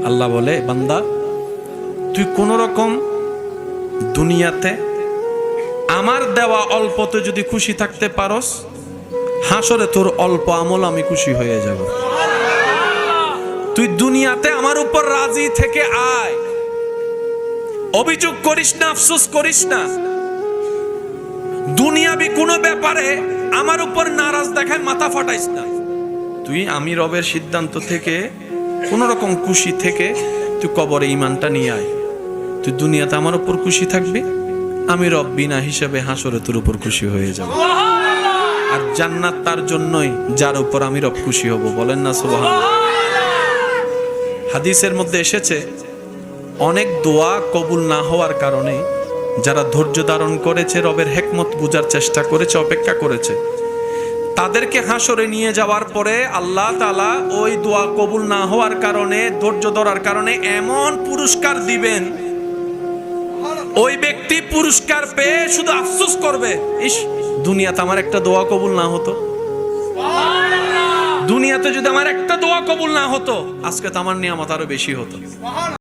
আল্লাহ বলে, বান্দা তুই কোন রকম দুনিয়াতে আমার দেওয়া অল্পতে যদি খুশি থাকতে পারস, হাসরে তোর অল্প আমল আমি খুশি হয়ে যাব। তুই দুনিয়াতে আমার উপর রাজি থেকে আয়, অভিযোগ করিস না, আফসোস করিস না। দুনিয়াবি কোনো ব্যাপারে আমার উপর নারাজ দেখায় মাথা ফাটাইস না। তুই আমি রবের সিদ্ধান্ত থেকে কোন রকম খুশি থেকে তুই কবরে ঈমানটা নিয়ে আয়। তুই দুনিয়াতে আমার উপর খুশি থাকবি, আমি রব বিনা হিসাবে হাসরে তোর উপর খুশি হয়ে যাব। আর জান্নাত তার জন্যই যার উপর আমি রব খুশি হব। বলেন না সুবহানাল্লাহ। হাদিসের মধ্যে এসেছে, অনেক দোয়া কবুল না হওয়ার কারণে যারা ধৈর্য ধারণ করেছে, রবের হিকমত বুঝার চেষ্টা করেছে, অপেক্ষা করেছে, তাদেরকে হাসরে নিয়ে যাওয়ার পরে আল্লাহ তাআলা ওই দোয়া কবুল না হওয়ার কারণে, ধৈর্য ধরার কারণে এমন পুরস্কার দিবেন, ওই ব্যক্তি পুরস্কার পেয়ে শুধু আফসোস করবে, ইস দুনিয়াতে আমার একটা দোয়া কবুল না হতো, দুনিয়াতে যদি আমার একটা দোয়া কবুল না হতো, আজকে তো আমার নিয়ামত আরো বেশি হতো।